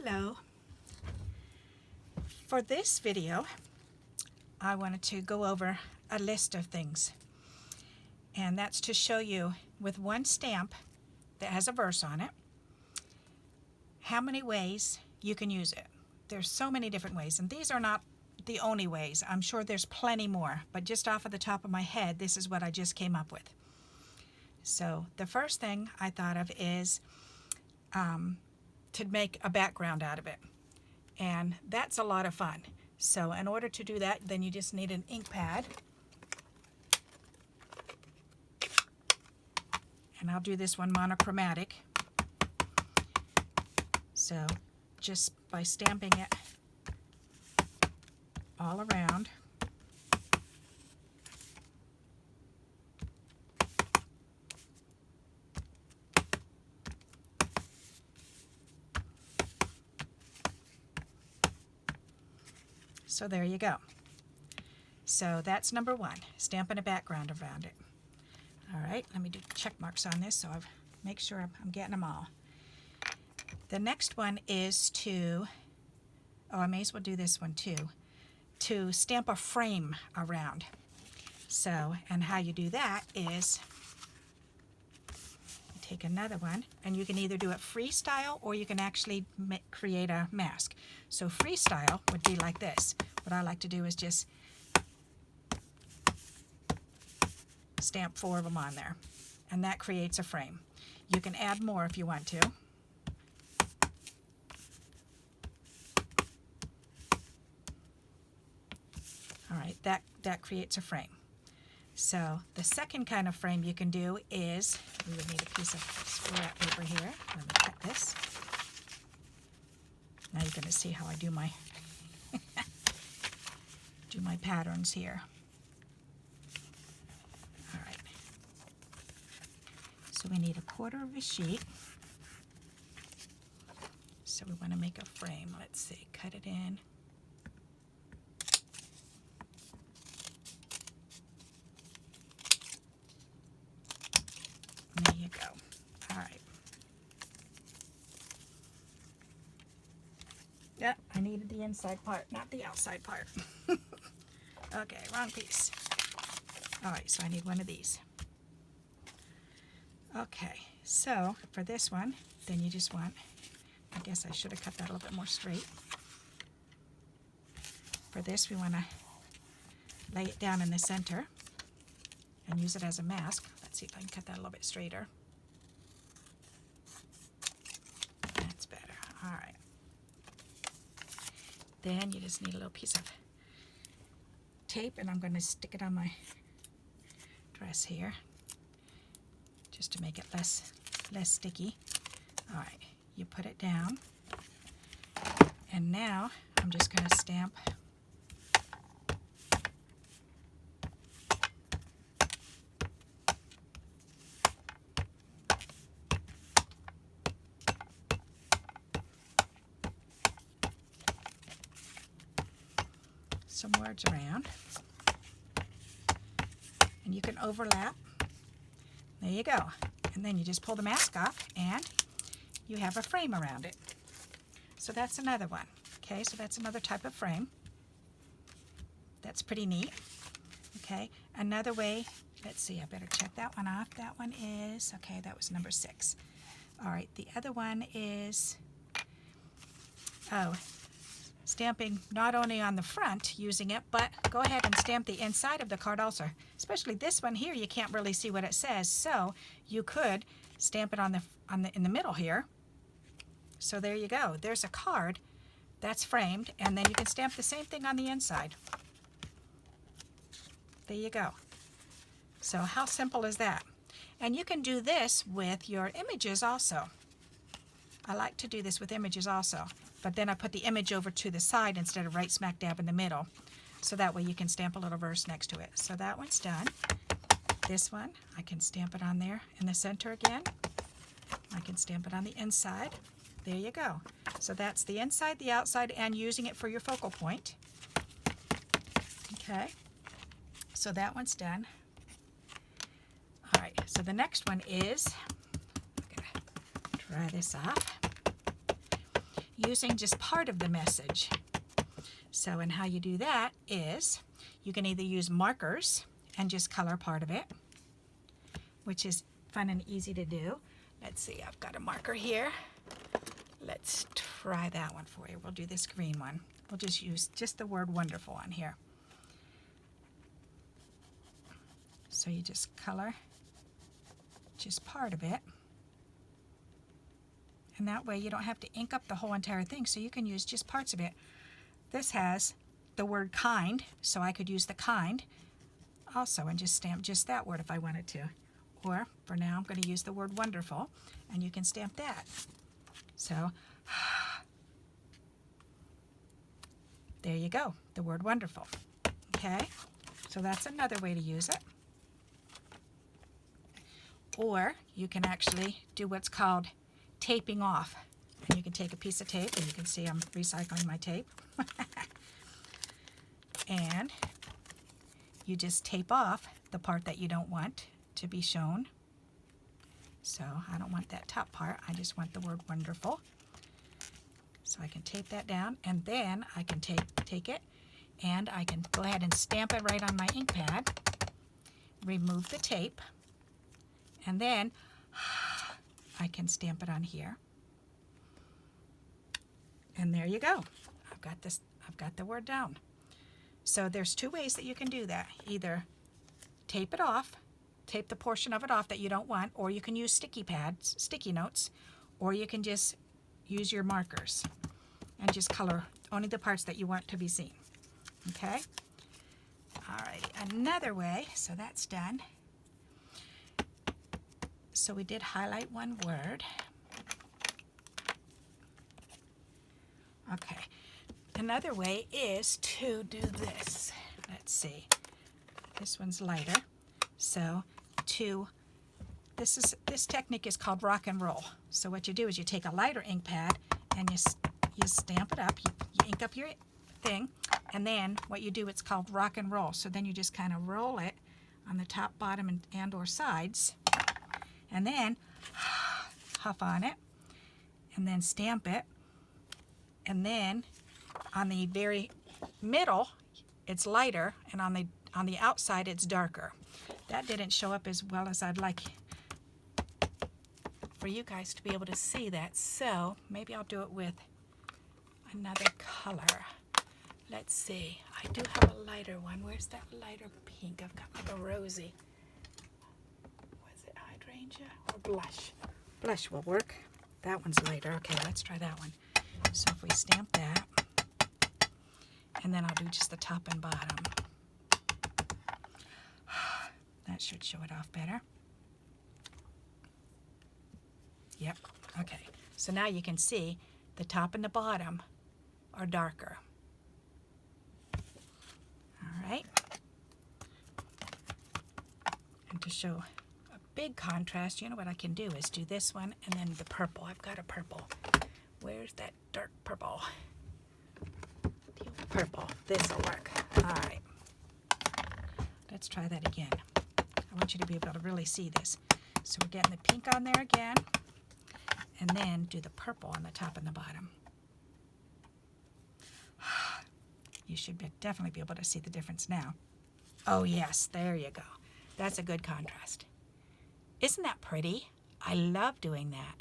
Hello. For this video, I wanted to go over a list of things, and that's to show you with one stamp that has a verse on it how many ways you can use it. There's so many different ways, and these are not the only ways. I'm sure there's plenty more, but just off of the top of my head, this is what I just came up with. So the first thing I thought of is to make a background out of it, and that's a lot of fun. So in order to do that, then you just need an ink pad, and I'll do this one monochromatic. So just by stamping it all around, so there you go. So that's number one, stamping a background around it. All right, let me do check marks on this so I make sure I'm getting them all. The next one is to, I may as well do this one too, to stamp a frame around. So, and how you do that is you take another one, and you can either do it freestyle or you can actually create a mask. So freestyle would be like this. What I like to do is just stamp 4 of them on there, and that creates a frame. You can add more if you want to. All right, that creates a frame. So the second kind of frame you can do is, we would need a piece of scrap paper here. Let me cut this. Now you're going to see how I do my do my patterns here. All right. So we need 1/4 of a sheet. So we want to make a frame. Let's see, cut it in. There you go. All right. Yeah, I needed the inside part, not the outside part. Okay, wrong piece. All right, so I need one of these. Okay, so for this one, then you just want, I guess I should have cut that a little bit more straight. For this, we want to lay it down in the center and use it as a mask. Let's see if I can cut that a little bit straighter. That's better. All right. Then you just need a little piece of tape, and I'm going to stick it on my dress here just to make it less sticky. All right, you put it down, and now I'm just going to stamp some words around, and you can overlap. There you go. And then you just pull the mask off and you have a frame around it. So that's another one. Okay, so that's another type of frame. That's pretty neat. Okay, another way, let's see, I better check that one off. That one is, okay, that was number 6. All right, the other one is, stamping not only on the front using it, but go ahead and stamp the inside of the card also. Especially this one here, you can't really see what it says, so you could stamp it in the middle here. So there you go. There's a card that's framed, and then you can stamp the same thing on the inside. There you go. So how simple is that? And you can do this with your images also. I like to do this with images also, but then I put the image over to the side instead of right smack dab in the middle, so that way you can stamp a little verse next to it. So that one's done. This one, I can stamp it on there in the center again. I can stamp it on the inside. There you go. So that's the inside, the outside, and using it for your focal point. Okay, so that one's done. All right, so the next one is, I'm gonna dry this off. using just part of the message. So, and how you do that is you can either use markers and just color part of it, which is fun and easy to do. Let's see, I've got a marker here. Let's try that one for you. We'll do this green one. We'll just use just the word wonderful on here. So you just color just part of it. And that way you don't have to ink up the whole entire thing, so you can use just parts of it. This has the word kind, so I could use the kind also and just stamp just that word if I wanted to. Or for now I'm going to use the word wonderful, and you can stamp that. So there you go, the word wonderful. Okay, so that's another way to use it. Or you can actually do what's called taping off. And you can take a piece of tape, and you can see I'm recycling my tape. And you just tape off the part that you don't want to be shown. So I don't want that top part, I just want the word wonderful. So I can tape that down, and then I can take it and I can go ahead and stamp it right on my ink pad, remove the tape, and then I can stamp it on here. And there you go. I've got the word down. So there's two ways that you can do that. Either tape it off, tape the portion of it off that you don't want, or you can use sticky pads, sticky notes, or you can just use your markers and just color only the parts that you want to be seen. Okay? Alrighty, another way, so that's done. So we did highlight one word. Okay, another way is to do this. Let's see, this one's lighter. So this technique is called rock and roll. So what you do is you take a lighter ink pad and you stamp it up, you ink up your thing, and then what you do, it's called rock and roll. So then you just kind of roll it on the top, bottom, and or sides, and then huff on it, and then stamp it, and then on the very middle it's lighter, and on the outside it's darker. That didn't show up as well as I'd like for you guys to be able to see that, so maybe I'll do it with another color. Let's see, I do have a lighter one. Where's that lighter pink? I've got like a rosy. Was it hydrangea or blush? Blush will work. That one's lighter. Okay, let's try that one. So if we stamp that, and then I'll do just the top and bottom. That should show it off better. Yep, okay. So now you can see the top and the bottom are darker. All right. And to show a big contrast, you know what I can do is do this one and then the purple. I've got a purple. Where's that dark purple? Purple. This will work. All right. Let's try that again. I want you to be able to really see this. So we're getting the pink on there again, and then do the purple on the top and the bottom. You should definitely be able to see the difference now. Oh yes, there you go. That's a good contrast. Isn't that pretty? I love doing that.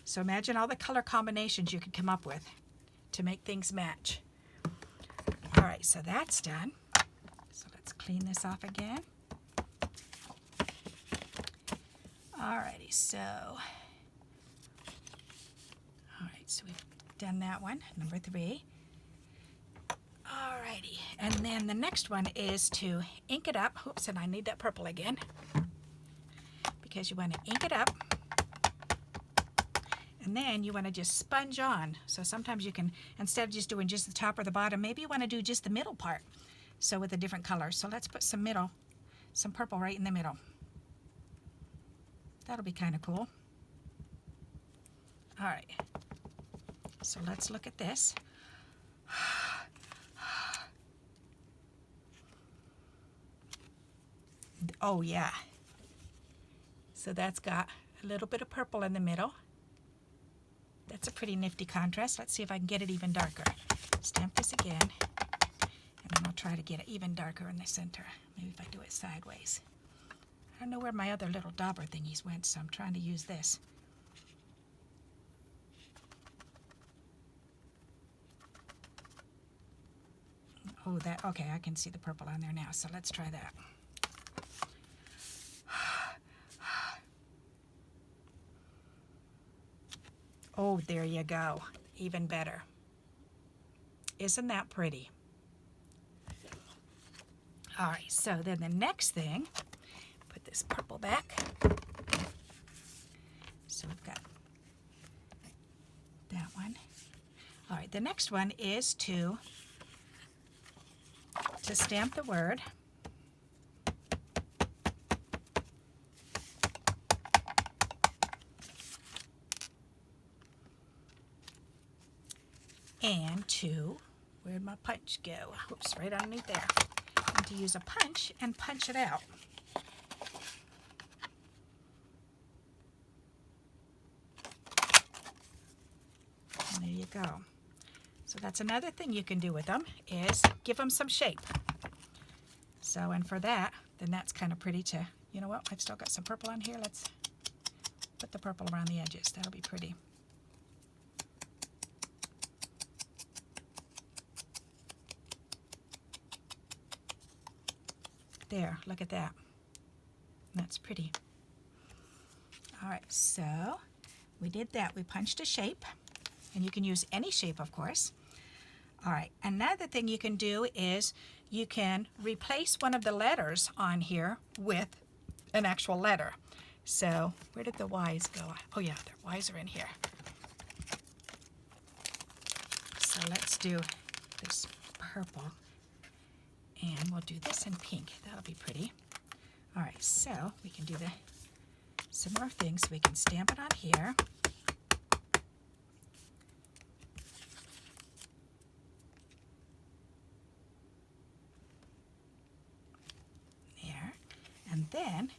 So imagine all the color combinations you could come up with to make things match. All right, so that's done. So let's clean this off again. Alrighty, so, we've done that one, number 3. Alrighty, and then the next one is to ink it up. Oops, and I need that purple again, because you want to ink it up, and then you want to just sponge on. So sometimes you can, instead of just doing just the top or the bottom, maybe you want to do just the middle part, so with a different color. So let's put some purple right in the middle. That'll be kind of cool. All right, so let's look at this. Oh yeah, so that's got a little bit of purple in the middle. That's a pretty nifty contrast. Let's see if I can get it even darker. Stamp this again, and then I'll try to get it even darker in the center. Maybe if I do it sideways. I don't know where my other little dauber thingies went, so I'm trying to use this. Oh, okay, I can see the purple on there now, so let's try that. Oh, there you go. Even better. Isn't that pretty? All right, so then the next thing, put this purple back. So we've got that one. All right, the next one is to stamp the word. And to, where'd my punch go? Whoops, right underneath there. And to use a punch and punch it out. And there you go. So that's another thing you can do with them, is give them some shape. So, and for that, then that's kind of pretty to, you know what, I've still got some purple on here. Let's put the purple around the edges. That'll be pretty. There, look at that. That's pretty. All right, so we did that. We punched a shape, and you can use any shape, of course. All right, another thing you can do is you can replace one of the letters on here with an actual letter. So where did the Y's go? Oh yeah, the Y's are in here. So let's do this purple. And we'll do this in pink. That'll be pretty. All right, so we can do the similar thing. So we can stamp it on here. There. And then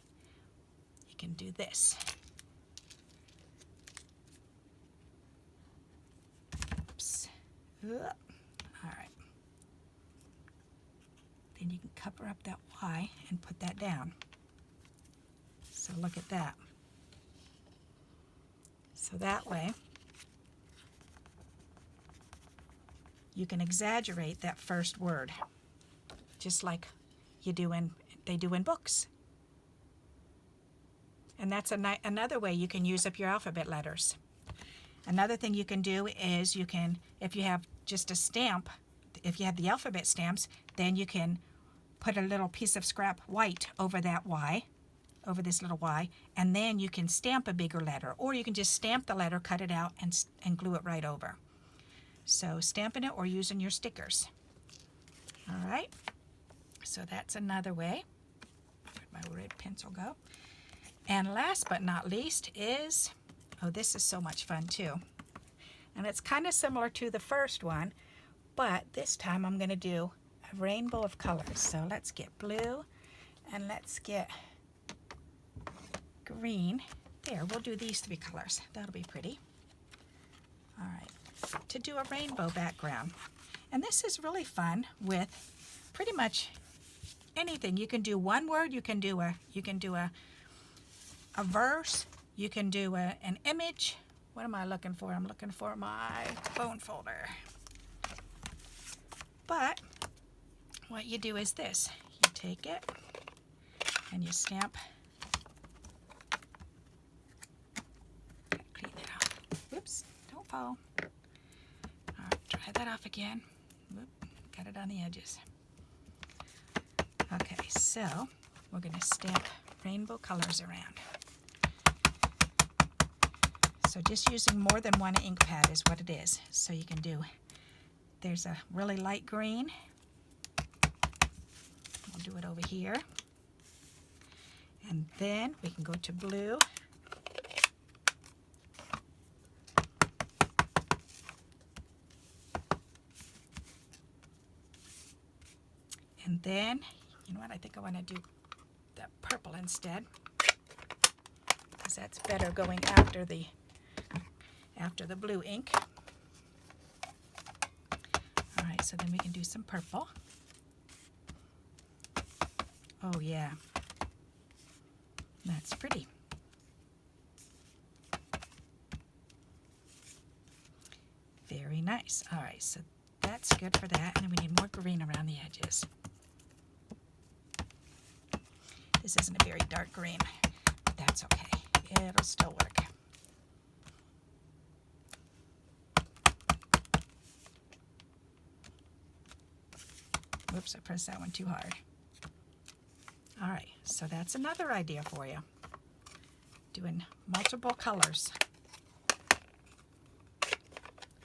you can do this. Oops. All right. Then you can cover up that Y and put that down. So look at that. So that way you can exaggerate that first word, just like they do in books. And that's another way you can use up your alphabet letters. Another thing you can do is you can, if you have just a stamp, if you have the alphabet stamps, then you can put a little piece of scrap white over that Y, over this little Y, and then you can stamp a bigger letter, or you can just stamp the letter, cut it out, and glue it right over. So stamping it or using your stickers. All right, so that's another way. Where'd my red pencil go? And last but not least is, oh, this is so much fun too. And it's kind of similar to the first one, but this time I'm going to do a rainbow of colors. So let's get blue and let's get green. There, we'll do these three colors. That'll be pretty. All right, to do a rainbow background. And this is really fun with pretty much anything. You can do one word, you can do a verse, you can do an image. What am I looking for? I'm looking for my phone folder. But what you do is this. You take it and you stamp. Clean it out. Whoops, don't fall. All right, dry that off again. Whoop, got it on the edges. Okay, so we're going to stamp rainbow colors around. So just using more than one ink pad is what it is. So you can do, there's a really light green. We'll do it over here. And then we can go to blue. And then, you know what, I think I want to do that purple instead, because that's better going after the, after the blue ink. All right, so then we can do some purple. Oh yeah, that's pretty. Very nice. All right, so that's good for that, and then we need more green around the edges. This isn't a very dark green, but that's okay. It'll still work. Whoops, I pressed that one too hard. All right, so that's another idea for you. Doing multiple colors.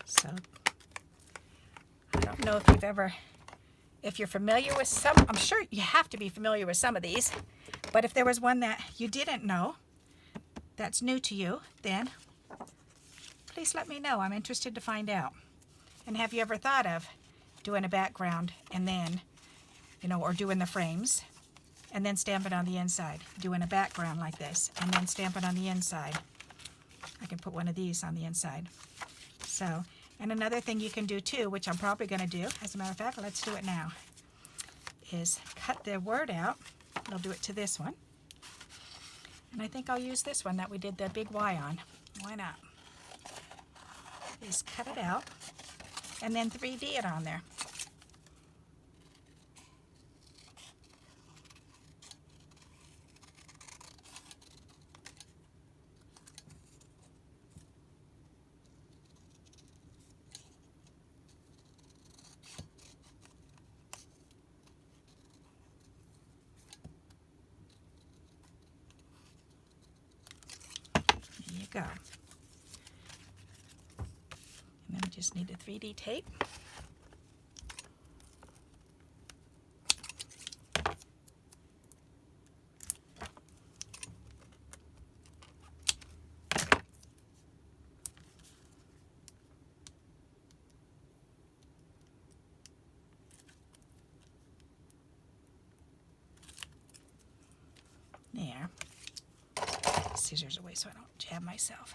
So, I don't know if you're familiar with some, I'm sure you have to be familiar with some of these, but if there was one that you didn't know, that's new to you, then please let me know. I'm interested to find out. And have you ever thought of doing a background and then, or doing the frames and then stamp it on the inside? Doing a background like this and then stamp it on the inside. I can put one of these on the inside. So, and another thing you can do too, which I'm probably going to do, as a matter of fact, let's do it now, is cut the word out. I'll do it to this one. And I think I'll use this one that we did the big Y on. Why not? Just cut it out and then 3D it on there. Go. And then we just need a 3D tape. There. Scissors away so I don't jab myself.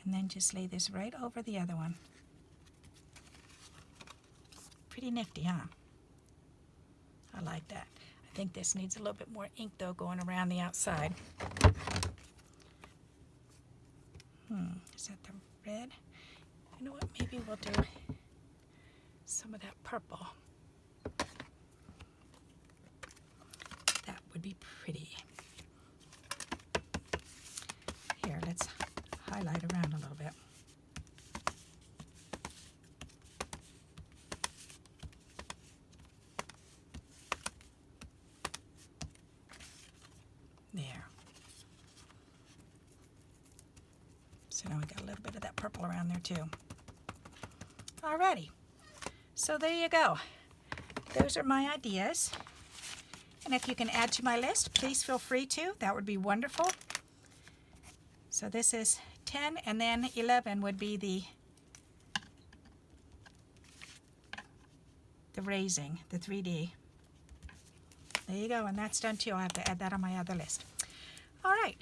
And then just lay this right over the other one. Pretty nifty, huh? I like that. I think this needs a little bit more ink though going around the outside. Is that the red? You know what, maybe we'll do some of that purple. That would be pretty. Here, let's highlight around a little bit. There. So now we got a little bit of that purple around there too. Alrighty. So there you go. Those are my ideas. And if you can add to my list, please feel free to. That would be wonderful. So this is 10, and then 11 would be the raising, the 3D. There you go, and that's done too. I have to add that on my other list. All right,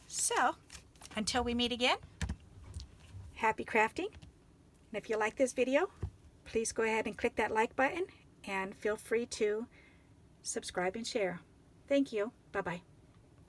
so until we meet again, happy crafting. And if you like this video, please go ahead and click that like button, and feel free to subscribe and share. Thank you. Bye-bye.